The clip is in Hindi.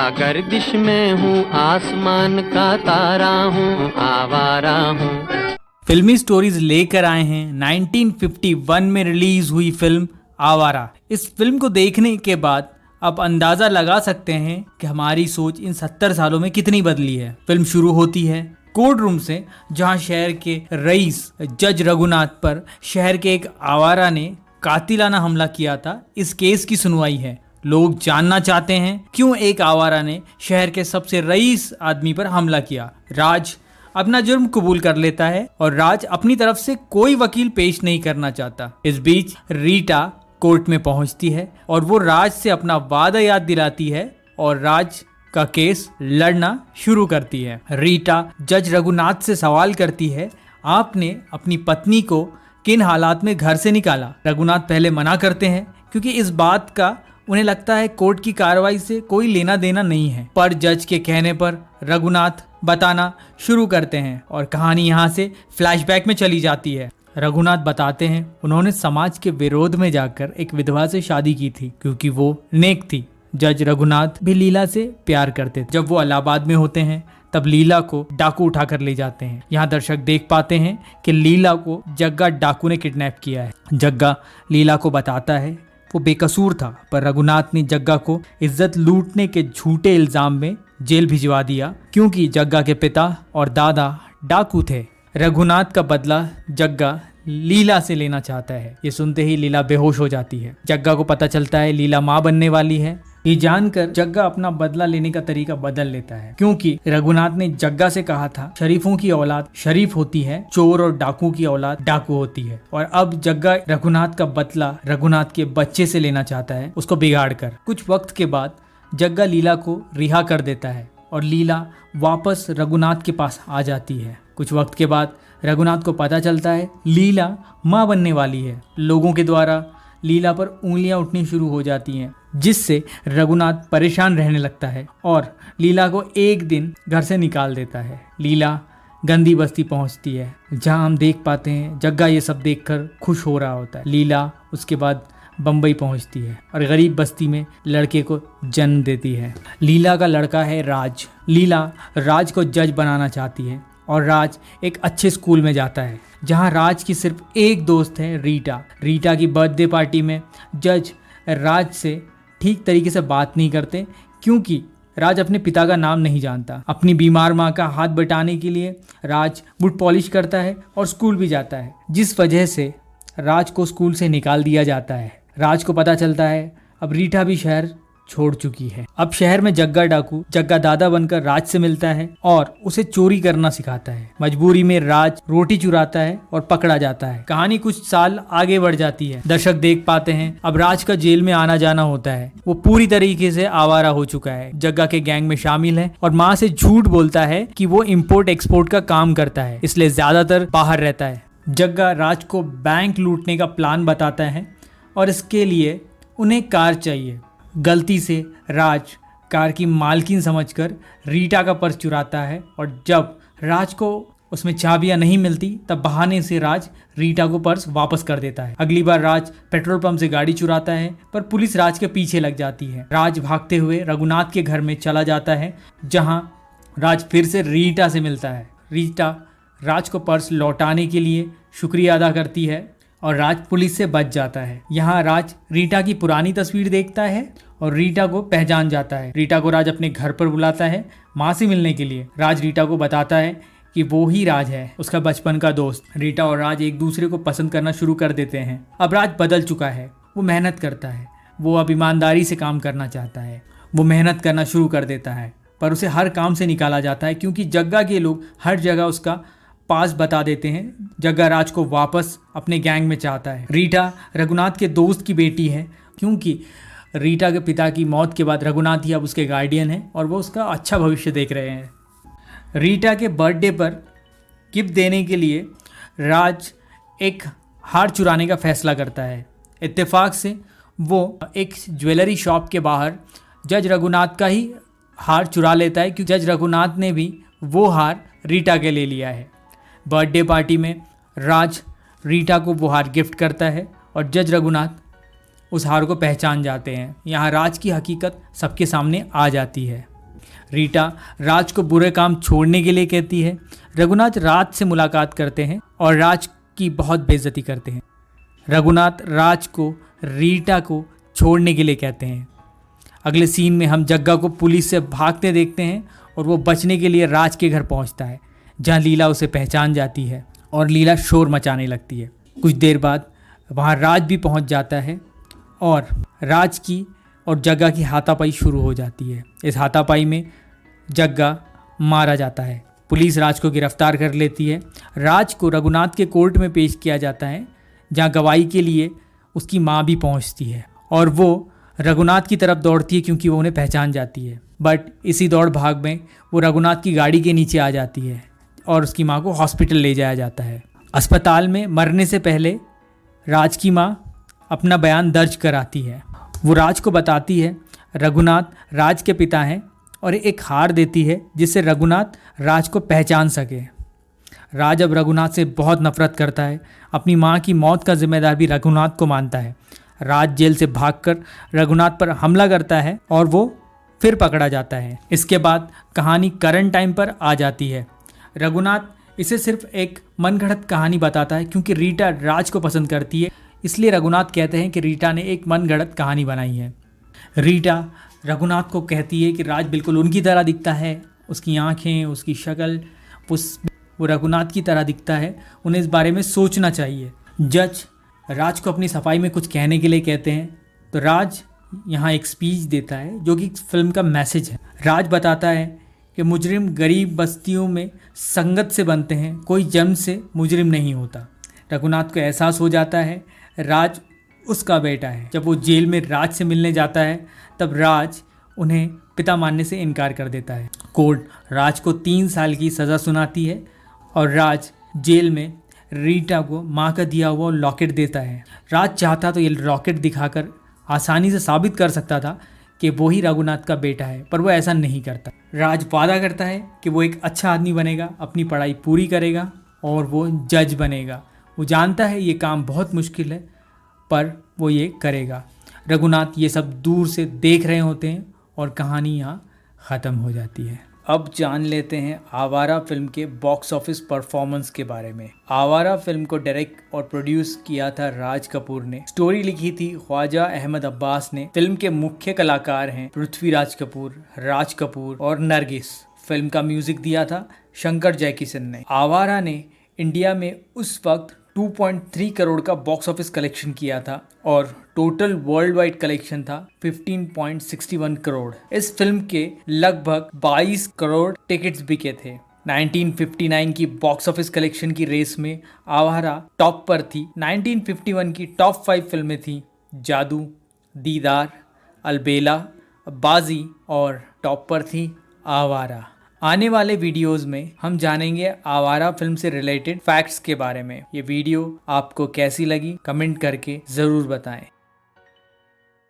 क्या गर्दिश में हूँ, आसमान का तारा हूँ, आवारा हूँ। फिल्मी स्टोरीज लेकर आए हैं 1951 में रिलीज हुई फिल्म आवारा। इस फिल्म को देखने के बाद आप अंदाजा लगा सकते हैं कि हमारी सोच इन 70 सालों में कितनी बदली है। फिल्म शुरू होती है कोर्ट रूम से, जहां शहर के रईस जज रघुनाथ पर शहर के एक आवारा ने कातिलाना हमला किया था। इस केस की सुनवाई है। लोग जानना चाहते हैं क्यों एक आवारा ने शहर के सबसे रईस आदमी पर हमला किया। राज अपना जुर्म कबूल कर लेता है और राज अपनी तरफ से कोई वकील पेश नहीं करना चाहता। इस बीच रीटा कोर्ट में पहुंचती है और वो राज से अपना वादा याद दिलाती है और राज का केस लड़ना शुरू करती है। रीटा जज रघुनाथ से सवाल करती है, आपने अपनी पत्नी को किन हालात में घर से निकाला? रघुनाथ पहले मना करते हैं क्योंकि इस बात का उन्हें लगता है कोर्ट की कार्रवाई से कोई लेना देना नहीं है। पर जज के कहने पर रघुनाथ बताना शुरू करते हैं और कहानी यहाँ से फ्लैशबैक में चली जाती है। रघुनाथ बताते हैं उन्होंने समाज के विरोध में जाकर एक विधवा से शादी की थी क्योंकि वो नेक थी। जज रघुनाथ भी लीला से प्यार करते थे। जब वो इलाहाबाद में होते हैं तब लीला को डाकू उठाकर ले जाते हैं। यहाँ दर्शक देख पाते हैं कि लीला को जग्गा डाकू ने किडनैप किया है। जग्गा लीला को बताता है वो बेकसूर था, पर रघुनाथ ने जग्गा को इज्जत लूटने के झूठे इल्जाम में जेल भिजवा दिया क्योंकि जग्गा के पिता और दादा डाकू थे। रघुनाथ का बदला जग्गा लीला से लेना चाहता है। ये सुनते ही लीला बेहोश हो जाती है। जग्गा को पता चलता है लीला मां बनने वाली है। ये जानकर जग्गा अपना बदला लेने का तरीका बदल लेता है क्योंकि रघुनाथ ने जग्गा से कहा था शरीफों की औलाद शरीफ होती है, चोर और डाकू की औलाद डाकू होती है। और अब जग्गा रघुनाथ का बदला रघुनाथ के बच्चे से लेना चाहता है, उसको बिगाड़ कर। कुछ वक्त के बाद जग्गा लीला को रिहा कर देता है और लीला वापस रघुनाथ के पास आ जाती है। कुछ वक्त के बाद रघुनाथ को पता चलता है लीला मां बनने वाली है। लोगों के द्वारा लीला पर उंगलियां उठनी शुरू हो जाती हैं, जिससे रघुनाथ परेशान रहने लगता है और लीला को एक दिन घर से निकाल देता है। लीला गंदी बस्ती पहुंचती है, जहां हम देख पाते हैं जग्गा ये सब देखकर खुश हो रहा होता है। लीला उसके बाद बम्बई पहुंचती है और गरीब बस्ती में लड़के को जन्म देती है। लीला का लड़का है राज। लीला राज को जज बनाना चाहती है और राज एक अच्छे स्कूल में जाता है, जहां राज की सिर्फ एक दोस्त है रीटा। रीटा की बर्थडे पार्टी में जज राज से ठीक तरीके से बात नहीं करते क्योंकि राज अपने पिता का नाम नहीं जानता। अपनी बीमार माँ का हाथ बटाने के लिए राज बूट पॉलिश करता है और स्कूल भी जाता है, जिस वजह से राज को स्कूल से निकाल दिया जाता है। राज को पता चलता है अब रीटा भी शहर छोड़ चुकी है। अब शहर में जग्गा डाकू जग्गा दादा बनकर राज से मिलता है और उसे चोरी करना सिखाता है। मजबूरी में राज रोटी चुराता है और पकड़ा जाता है। कहानी कुछ साल आगे बढ़ जाती है। दर्शक देख पाते हैं अब राज का जेल में आना जाना होता है। वो पूरी तरीके से आवारा हो चुका है, जग्गा के गैंग में शामिल है और माँ से झूठ बोलता है कि वो इम्पोर्ट एक्सपोर्ट का काम करता है, इसलिए ज्यादातर बाहर रहता है। जग्गा राज को बैंक लूटने का प्लान बताता है और इसके लिए उन्हें कार चाहिए। गलती से राज कार की मालकिन समझकर रीटा का पर्स चुराता है और जब राज को उसमें चाबियां नहीं मिलती तब बहाने से राज रीटा को पर्स वापस कर देता है। अगली बार राज पेट्रोल पंप से गाड़ी चुराता है पर पुलिस राज के पीछे लग जाती है। राज भागते हुए रघुनाथ के घर में चला जाता है, जहां राज फिर से रीटा से मिलता है। रीटा राज को पर्स लौटाने के लिए शुक्रिया अदा करती है और राज पुलिस से बच जाता है। यहाँ राज रीटा की पुरानी तस्वीर देखता है और रीटा को पहचान जाता है। रीटा को राज अपने घर पर बुलाता है माँ से मिलने के लिए। राज रीटा को बताता है कि वो ही राज है, उसका बचपन का दोस्त। रीटा और राज एक दूसरे को पसंद करना शुरू कर देते हैं। अब राज बदल चुका है, वो मेहनत करता है, वो अब ईमानदारी से काम करना चाहता है। वो मेहनत करना शुरू कर देता है पर उसे हर काम से निकाला जाता है क्योंकि जग्गा के लोग हर जगह उसका पास बता देते हैं। जग्गा राज को वापस अपने गैंग में चाहता है। रीटा रघुनाथ के दोस्त की बेटी है क्योंकि रीटा के पिता की मौत के बाद रघुनाथ ही अब उसके गार्डियन है और वो उसका अच्छा भविष्य देख रहे हैं। रीटा के बर्थडे पर गिफ्ट देने के लिए राज एक हार चुराने का फैसला करता है। इत्तेफाक से वो एक ज्वेलरी शॉप के बाहर जज रघुनाथ का ही हार चुरा लेता है क्योंकि जज रघुनाथ ने भी वो हार रीटा के ले लिया है। बर्थडे पार्टी में राज रीटा को वो हार गिफ्ट करता है और जज रघुनाथ उस हार को पहचान जाते हैं। यहाँ राज की हकीकत सबके सामने आ जाती है। रीटा राज को बुरे काम छोड़ने के लिए कहती है। रघुनाथ राज से मुलाकात करते हैं और राज की बहुत बेइज्जती करते हैं। रघुनाथ राज को रीटा को छोड़ने के लिए कहते हैं। अगले सीन में हम जग्गा को पुलिस से भागते देखते हैं और वो बचने के लिए राज के घर पहुंचता है, जहां लीला उसे पहचान जाती है और लीला शोर मचाने लगती है। कुछ देर बाद वहां राज भी पहुंच जाता है और राज की और जग्गा की हाथापाई शुरू हो जाती है। इस हाथापाई में जग्गा मारा जाता है। पुलिस राज को गिरफ्तार कर लेती है। राज को रघुनाथ के कोर्ट में पेश किया जाता है, जहां गवाही के लिए उसकी माँ भी पहुंचती है और वो रघुनाथ की तरफ दौड़ती है क्योंकि वो उन्हें पहचान जाती है। बट इसी दौड़ भाग में वो रघुनाथ की गाड़ी के नीचे आ जाती है और उसकी माँ को हॉस्पिटल ले जाया जाता है। अस्पताल में मरने से पहले राज की माँ अपना बयान दर्ज कराती है। वो राज को बताती है रघुनाथ राज के पिता हैं और एक हार देती है जिससे रघुनाथ राज को पहचान सके। राज अब रघुनाथ से बहुत नफरत करता है। अपनी माँ की मौत का जिम्मेदार भी रघुनाथ को मानता है। राज जेल से भागकर रघुनाथ पर हमला करता है और वो फिर पकड़ा जाता है। इसके बाद कहानी करंट टाइम पर आ जाती है। रघुनाथ इसे सिर्फ एक मनगढ़ंत कहानी बताता है क्योंकि रीटा राज को पसंद करती है, इसलिए रघुनाथ कहते हैं कि रीटा ने एक मनगढ़ंत कहानी बनाई है। रीटा रघुनाथ को कहती है कि राज बिल्कुल उनकी तरह दिखता है, उसकी आंखें, उसकी शक्ल, वो रघुनाथ की तरह दिखता है, उन्हें इस बारे में सोचना चाहिए। जज राज को अपनी सफाई में कुछ कहने के लिए कहते हैं तो राज यहाँ एक स्पीच देता है जो कि फिल्म का मैसेज है। राज बताता है कि मुजरिम गरीब बस्तियों में संगत से बनते हैं, कोई जन्म से मुजरिम नहीं होता। रघुनाथ को एहसास हो जाता है राज उसका बेटा है। जब वो जेल में राज से मिलने जाता है तब राज उन्हें पिता मानने से इनकार कर देता है। कोर्ट राज को 3 साल की सज़ा सुनाती है और राज जेल में रीटा को माँ का दिया हुआ लॉकेट देता है। राज चाहता तो ये लॉकेट दिखाकर आसानी से साबित कर सकता था कि वो ही रघुनाथ का बेटा है, पर वो ऐसा नहीं करता। राज वादा करता है कि वो एक अच्छा आदमी बनेगा, अपनी पढ़ाई पूरी करेगा और वो जज बनेगा। वो जानता है ये काम बहुत मुश्किल है, पर वो ये करेगा। रघुनाथ ये सब दूर से देख रहे होते हैं और कहानी यहाँ ख़त्म हो जाती है। अब जान लेते हैं आवारा फिल्म के बॉक्स ऑफिस परफॉर्मेंस के बारे में। आवारा फिल्म को डायरेक्ट और प्रोड्यूस किया था राज कपूर ने। स्टोरी लिखी थी ख्वाजा अहमद अब्बास ने। फिल्म के मुख्य कलाकार हैं पृथ्वीराज कपूर, राज कपूर और नरगिस। फिल्म का म्यूजिक दिया था शंकर जयकिशन ने। आवारा ने इंडिया में उस वक्त 2.3 करोड़ का बॉक्स ऑफिस कलेक्शन किया था और टोटल वर्ल्ड वाइड कलेक्शन था 15.61 करोड़। इस फिल्म के लगभग 22 करोड़ टिकट्स बिके थे। 1959 की बॉक्स ऑफिस कलेक्शन की रेस में आवारा टॉप पर थी। 1951 की टॉप 5 फिल्में थी जादू, दीदार, अलबेला, बाजी और टॉप पर थी आवारा। आने वाले वीडियोस में हम जानेंगे आवारा फिल्म से रिलेटेड फैक्ट्स के बारे में। ये वीडियो आपको कैसी लगी कमेंट करके ज़रूर बताएं।